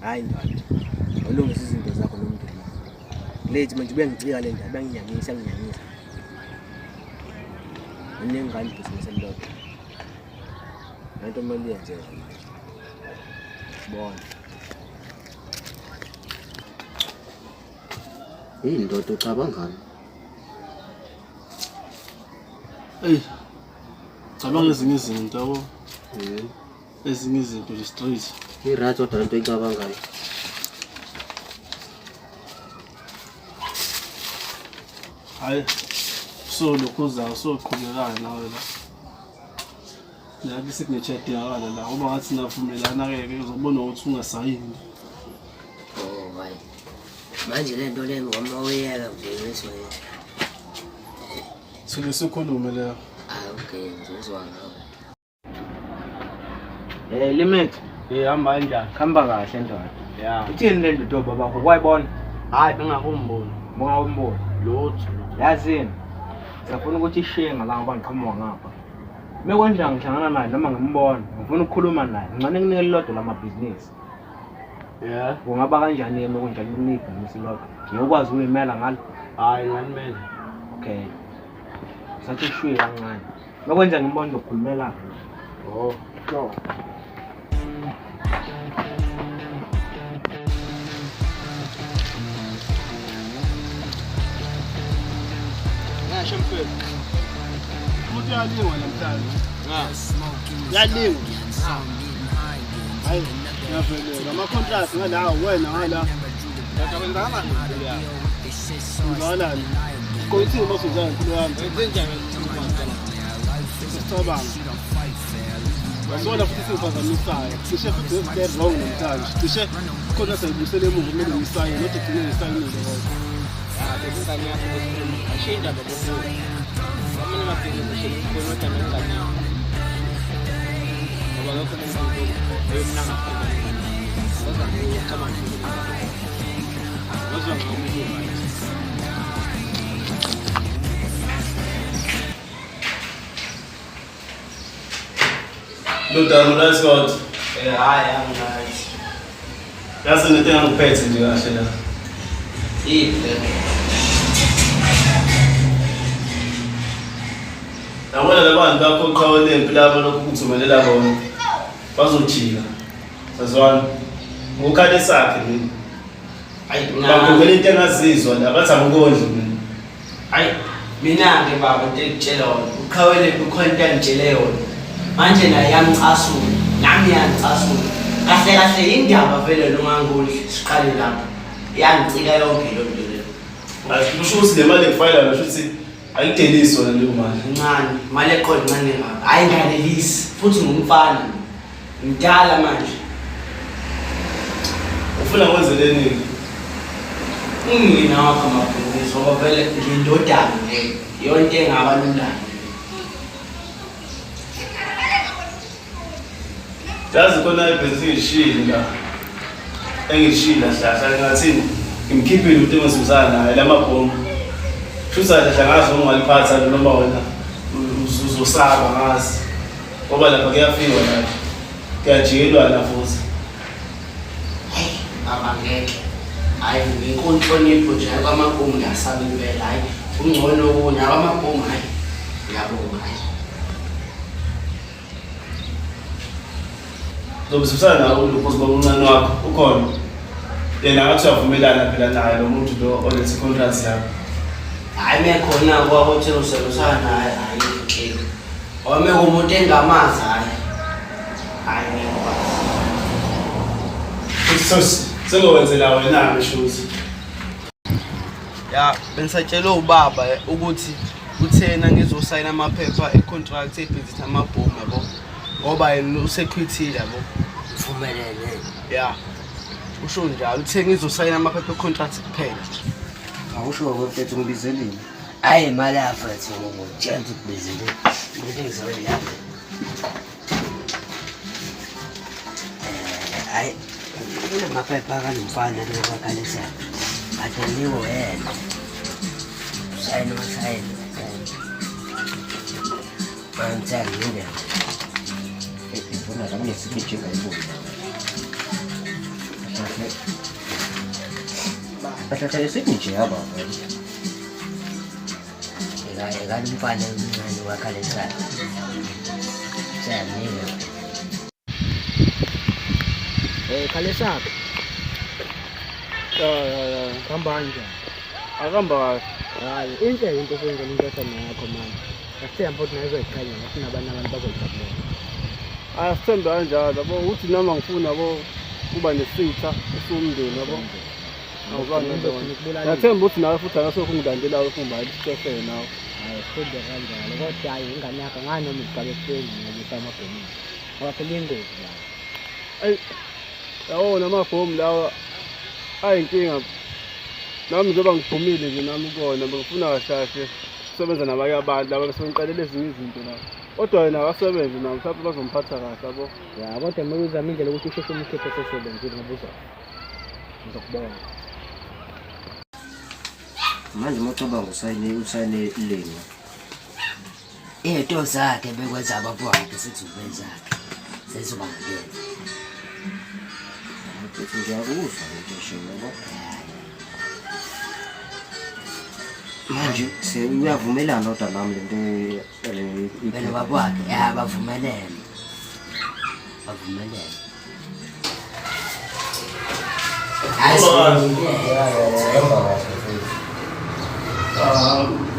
Hayi ndoda. Awulungisa izinto zakho nomndeni. Late manje bengicika le ndaba nginyanyisa. Ngane business elilodwa. Nanto manje yenze. Bona. Indoda ucabangani? Hey. Cabanga ezinye izinto yabo. Ezinye izinto le street. Irathi kodwa into ecabangayo. Hayi. So lokhuza soqhubekana nawe la. Nami signature yakala la uma ngathi navumelana ke uzobona ukuthi ungasayini. Oh hayi. Manje le nto le ngoma uyeka ngiweswe. Sile sikhulume la. Okay, ngizwa ngawe. Limit. Hamba kanjani? Khamba kahle ndoda. Yeah. Uthini le ndoda babakho kwayibona? Hayi bengakumboni. Mawumbona. Lutho. Yazini. Sifuna ukuthi ishiye ngala bangiqhamuka ngapha. Mekwanja ngihlangana naye noma ngimbona, ngifuna ukukhuluma naye. Ngicane nginike lodwa lamabusiness. Yeah. Kungaba kanjani yena okunjani kunibhizinisi lodwa? Ngiyokwazi ukuyimela ngalo. Hayi nganimele. Okay. Sathi ushiye kancane. Mekwenza ngimbona ukukhulumela. Oh. No. Ngasho mfethu. Uthi yalingwa namhlanje. Yalingwa. Hayi, yavelela ama contract ngalawo wena ngala. Yakwenzakala nini la? Ngala. Koyithi mase njani impilo yami? Enzenjani ngicabanga. Wasona futhi siphazamisayo. Cishe futhi is wrong namhlanje. Cishe khona sayibusele emuva kumele ngisaye not ugcine ngisayinile kodwa. Ashinda lokho. Wamanye amabhizinisi khona kodwa ngingane. Ngoba lokho ngizokuthi eyomna ngaphela. Ngoba ngicabanga ukuthi ngizwa ngomuntu. Lutho nice God. Hayi angazi. Yazi nento engiphethe nje kahle la. Yabona labantu bakho qhawele impilo yabo lokhu kuthumelela bona. Bazojika. Sazwana. Ngokhale sakhe mina. Hayi Bakuvela into engazizwa la bathi angikondli mina. hayi mina ke baba ngikutshela wona uqhawele kukhonto ngitshele yona manje naye yamcasula nami yangicasula kahle indaba vele longangoli siqale lapha yangicika yonke lo nto le Asho ukuthi le mali engifayela ngisho ukuthi ayikudeliswa leyo mali. incane imali eqonda incane ngapha hayi nganelisi futhi ngumfana ngidala manje Ufuna kwenzeleni? Mina wakho amabhizinisi ngoba vele ngindodana le yonke engaba lula. Yazi khona ibhizinisi ngishilo la. Engishilo hlahla ngathini ngimkhiphile umuntu engisuzana naye lamabhomu. Futhi hlahla ngazi ungaliphatha noma wena uzosaba ngazi. Ngoba lapha kuyafiwa la. Kuyajikelwa la futhi. Abangeke hayi nginkonhlonipho nje kwamabhomu ngiyasabi impela hayi ungcono kunye kwamabhomu hayi ngiyabonga hayi Zobusana nawe uLuphosi bomncane wakho ukhona. Yena ngathi uyavumelana phela naye lo muntu lo olethe contract yakho. hayi mekhona kwakuthi usebenzana naye hayi inkinga ome kumuntu engamazi hayi ngiyakwazi Sengowenzela wena ngishuthi. Ya bengisatshela ubaba ukuthi uthena ngizosayina amaphepha econtract ebhizinisi amabhomu yabo ngoba yena usequitile yabo Uvumelene. ya usho njalo uthe ngizosayina amaphepha econtract kuphela Awusho kwemfethu ngibizelini. Hayi imali yafathi ngokutshela ukubizile. Into ngizobe lapha. Hayi kunamaphepha kanomfana lokwakalisa. Atheniwe wena. Sayini wasayini. Manje ngine. Ifuna la ngesikhathi njengayibuka. Bahlala sithi nje yaba. Eka umfana omncane wakhala ekhaya. Siyamnika. Khalesaphi? Ya. Hamba njani? Akamba kahle. Hayi, inhle into okwenza into efana yakho manje. Asithemba ukuthi nayizoyiqhenya ngathi nabanye abantu bazoyijabulela. Asithembe kanjalo yabo uthi noma ngifuna yabo kuba nesitha usumndeni yabo. Awubani ndona. Yathemba ukuthi nawe futhi akasokho ungilandela ufumba isifefele nawe. Hayi, sikhonde kanjalo. Kodwa hayi ingane yakho ngani noma igaba eseni ngokuthi amabhomu. Ngoba phela ingozi la. Ayi. Yawona amabhomu lawa ayinkinga. Nami njengoba ngiphumile nje nami ukona ngifuna kahle kusebenza nabanye abantu laba besengiqalele ezinye izinto la. Kodwa yena akasebenzi nami mhlawumbe bazomphatha kahle yabo. Ya, kodwa uma uzama indlela ukuthi usheshe umkhethe sesebenzile ngoba ngizokubona. Manje mocabanga usayine leni. Into zakhe bekwenza ababonke sethi ubenzakhe. Sezoba ngeke. Ukuthi ngiyakuzwa ngisho ngoba manje uyavumelana kodwa nami lento bena babakhe bavumelene. Bavumelene.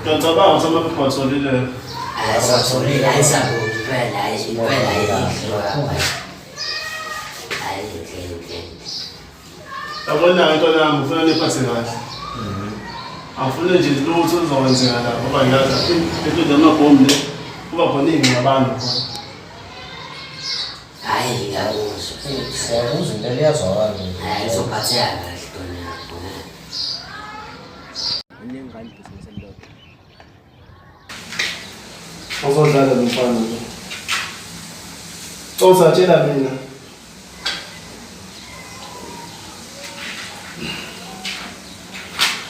Ngiyacabanga ukuthi amaphepha atholile. Ayisatholile ayisabuthi phela Yabona into nami ufuna niphathe kahle. Afuna nje lutho oluzokwenzeka la ngoba ngiyazi into zamabhomu le kuba khona iningi abantu khona. Hayi ngiyakuzwa. Siyakuzwa into liyazwakala. Izophatheka kahle khona yakho. Unengane ibhizinisi elilodwa. Uzodlala nomfana lo. Uzatshela mina.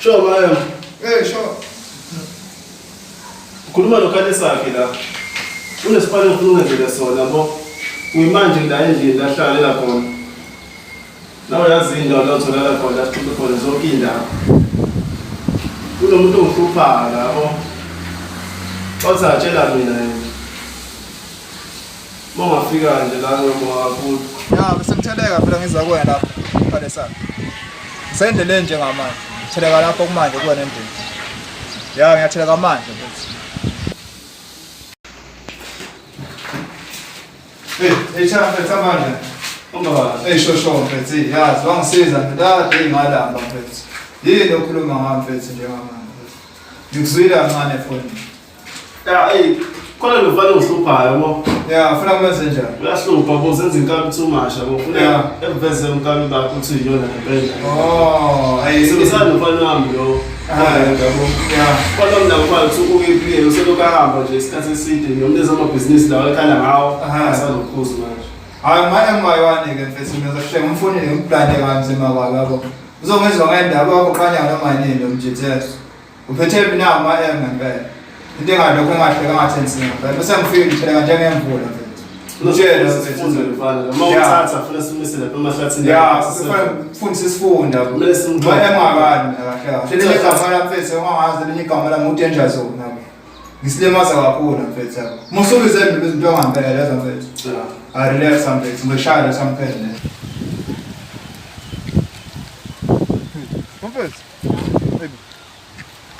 Sure mama. Sure. Ukhuluma noKhalesaphi la. Unesipalo ufuna ungenzele sona yabo. Uyimanje la endlini lahlala la khona. Nawe yazi indawo la utholala khona sixoxe khona zonke indaba. Kunomuntu ongihlupha lapho. Uzatshela mina yena. Mongafika nje la ngomwakuthi. Ya, bese ngitheleka phela ngiza kuwena lapho. Khalesaphi. Sendele njengamanje. Ngitheleka lapho kumanje kuwena endlini. Ya, ngiyatheleka manje mfethu. Cha mfethu manje. Shosho mfethu. Ya, wangisiza ngidade ingalamba mfethu. Yini okhuluma ngami mfethu njengamanje. Ngikuzwile kancane efoni. Ya, khona lo mfana ongihluphayo yabo. Ya, ufuna kwenze njani? Uyahlupha bo senza inkabi too much yabo. Funa eveze umkabi bakho uthi yona ngempela. Sibusana nomfana wami lo. Yabo. Ya. Kodwa mina ngikwazi ukuthi uyiphile useloku ahamba nje isikhathi eside noma amabhizinisi lawo ekhala ngawo. Asalokhuzi manje. Hayi manje mayiwane ke mfethu mina sekuhle ngimfonile ngimplane kanzima kwakho. Uzongezwa ngendaba yakho qanya noma yini umjithetho. Uphethe mina ngempela. Into engalokho engahleka ngathi ngempela. Bese ngifika ngithela njengemvula mfethu. Utshela sifunde lefana noma uthatha funa simisele lapha emahlathini. Ya, sifundise isifunda. Ngoba engakani kahle. Hlele igama la mfethu ungangazi lenye igama la uDanger Zone nabo. Ngisilimaza kakhulu mfethu. Musubize izinto angempela lezo mfethu. I relax mfethu. Ngishaya something. Mfethu. Baby.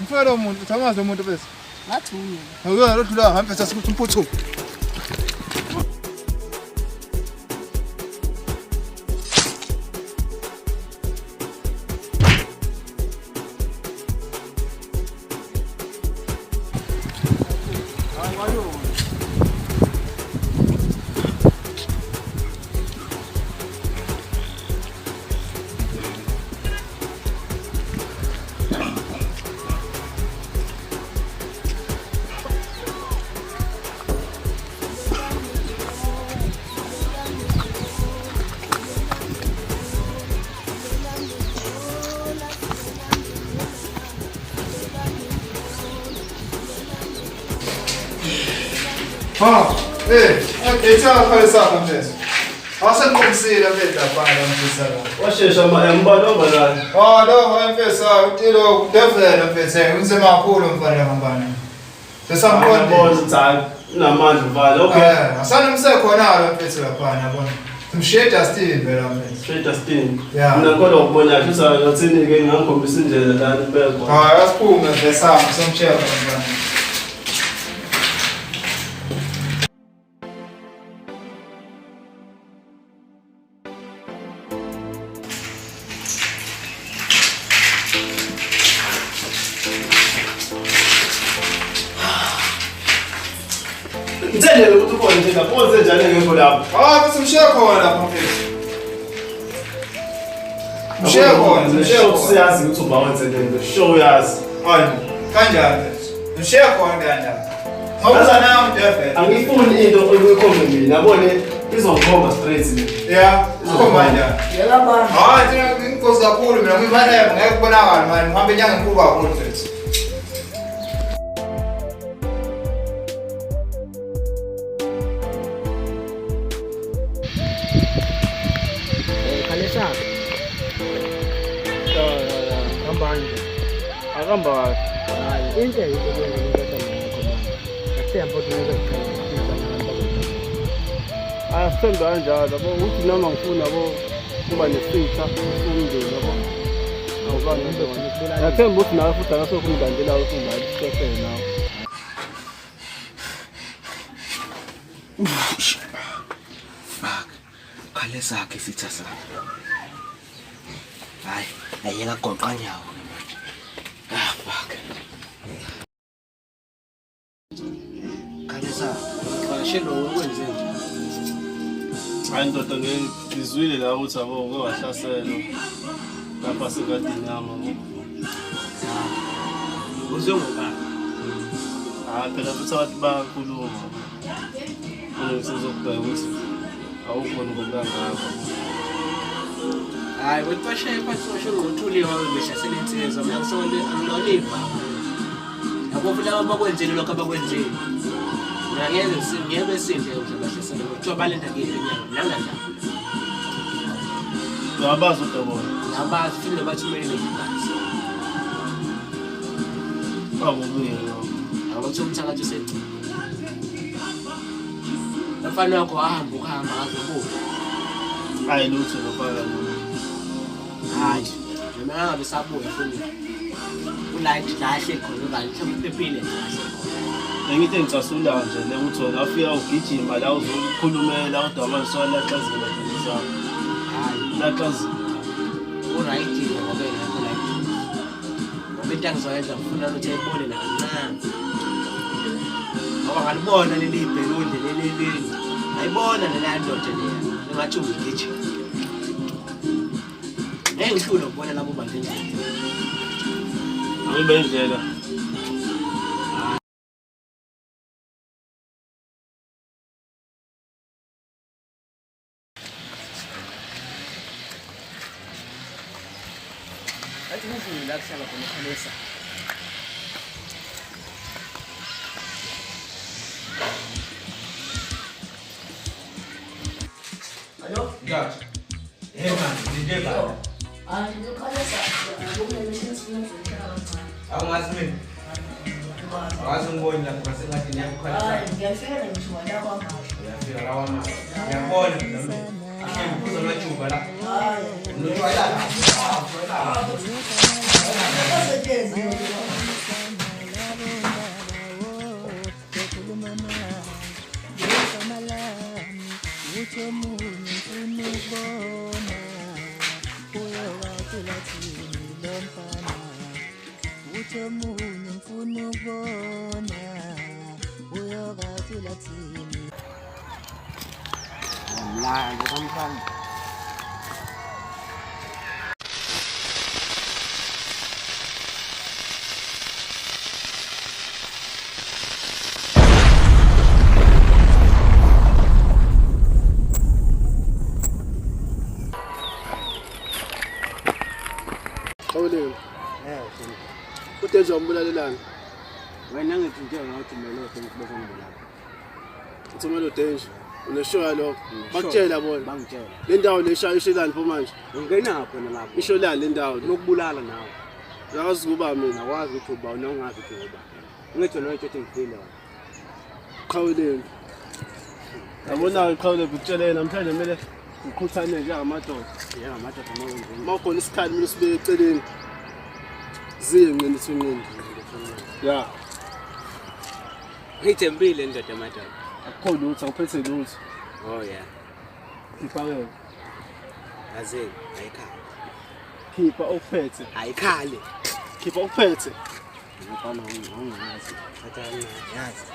Mfethu umuntu uthamaza umuntu mfethu. Ngathunye. Awuya lodlula hamba mfethu asikuthi umputhu. It's our Khalesaphi mfethu. Awusengiqonisile mfethu lapha mfethu la. Washesha mbalo obalani. Oh lo mfethu utilo kudevela mfethu unzemakhulu mfana ngambani. Sesamkhona bonza namandla mfana. Okay. Asanomsekhona lo mfethu lapha yabona. Mshiye Justin vela mfethu. Straight Justin. Yeah. Mina kodwa ukubona nje usathini ke ngangikhombisa indlela la impela. Hayi asiphume vesama somshaya mfana. Ngithendele ukuthi ukhona nje lapho wenze njani ngekho lapho. Bese mshiya khona lapha mfethu. Mshiya khona, siyazi ukuthi uba wenze lento. Show uyazi. Hayi, kanjani mfethu? Mshiya khona kanjani? Ngawuza nawe mfethu. Angifuni into oyikhombe mina, yabone izongikhomba straight le. Yeah, ukhomba kanjani? Yela bana. Hayi, inkosi kakhulu mina ngimfanele ngeke kubonakala manje ngihambe inyanga enkulu kakhulu mfethu. Khalesa. Kambanje. Akamba kahle. Hayi, into yikho yakho manje. Asembo ukuthi Asenza kanjalo yabo uthi noma ngifuna yabo kuba nesitha umndeni yabo. Awubani nje. Yathemba ukuthi nawe futhi akasokho umndandela ufunda isipese nawe. Fuck. Khalesa ke sitha sana. Hayi, ayeka goqa nyawo ke manje. Ah fuck. Khalesa, bashelo ukwenze nje. Hayi ndoda ngizwile la ukuthi yabo uke wahlaselwa. Lapha sekadini yami. Uzongokala. Phela futhi abantu bayakhuluma. Sizokubheka ukuthi awukhona ngokangaka. Hayi, wetwashe phansi washo ngothuli wawe beshasele insizwa mina ngisole angiloliva. Yabo futhi abakwenzile lokho abakwenzile. Ngiyebe sinde uzobahlasela kuthiwa balenda kephi enyanga nanganda. Uyabazi udabona. Nabazi futhi bathumele ngebanzi. Awubuye lo. Awuthi umthakathi usencane. Lafana wakho ahamba ukuhamba azobuka. Hayi lutho lofaka lo. Hayi, mina ngabe sabuya futhi. Ulight lahle khona ngani mhlawumbe uphephile lahle khona. Ngithi ngicasula nje le ukuthi wena afika ugijima la uzokhulumela kodwa manje solaxazela nje. Hayi, Laxazela. uright ngoba ngekho la. Ngoba into engizoyenza ngifuna ukuthi ayibone la kancane. Ngoba ngalibona leli bhelunde leli. Ayibona le ndoda leya. Engathi ungigijima. Ngihlulo ukubona labo bantu endlini. Ayibe indlela. Athi ngifuna la kuhlala khona Khalesa. Alo? Ya. Man, DJ ba? Ndio Khalesa. Awangazi mina. Awazi ngiboni lapho ngasengathi niyakukhala. Ngiyafika ngisho la kwamanje. Uyafika la wamanje. Ngiyabona mina. Ahle ngiphuza nojuba la. Hayi. Notshwala. La, ngomfana. Awuleni. Udeja umbulalelana. Wena ngithi nje ngathi melo ngibeza ngibulala. Uthumela udeja. uneshoya lokho bakutshela bona bangitshela le ndawo leshayo ishelani pho manje ungena khona lapho isho la le ndawo lokubulala nawe yazi kuba mina awazi ukuthi uba unongazi ukuthi uba ngithi noyitho ethi ngifile qhawuleni yabona qhawule bukutshela namhlanje kumele ukhuthane njengamadoda njengamadoda mawenzeni mawukhona isikhali mina sibe eceleni zinqindi thunqindi ya ngithembile ndoda madoda akukho lutho awuphethe lutho oh yeah khipha ke azeni ayikhali khipha uphethe ayikhali khipha uphethe ngifana ngingazi athi yazi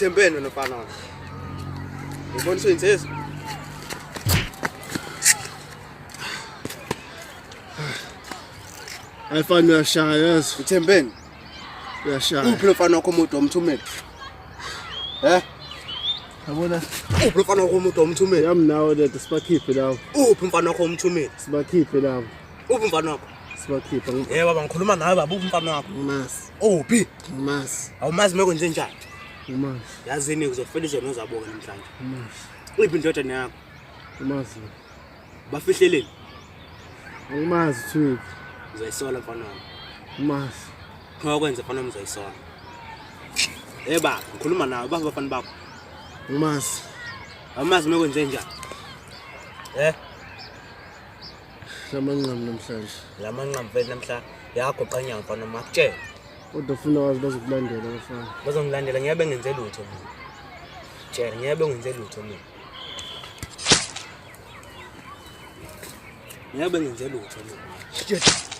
Thembeni nofana ngibona soyinsizwa ayifani uyashaya yazi Uthembeni uyashaya uphi lo mfana wakho umuntu omthumela yabona uphi lo mfana wakho umuntu omthumela yami nawe lento sibakhiphe lawo uphi mfana wakho omthumela sibakhiphe lawo uphi mfana wakho sibakhipha baba ngikhuluma nawe baba uphi mfana wakho umazi uphi umazi awumazi meko nje njani umazi yazini uzofela izono uzaboka namhlanje umazi iphi indodana yakho umazi bafihleleni umazi thu uzayisola mfana wami umazi ngakwenza mfana wami uzayisola baba ngikhuluma nawe baba bafana bakho umazi awumazi meko nje njani lamanqamu namhlanje lamanqamu vele namhla yagoqanya mfana wami akutshela kodwa ufuna wazi bazokulandela bafana bazongilandela ngiyabe ngenze lutho mina tshela ngiyabe ngenze lutho mina ngiyabe ngenze lutho mina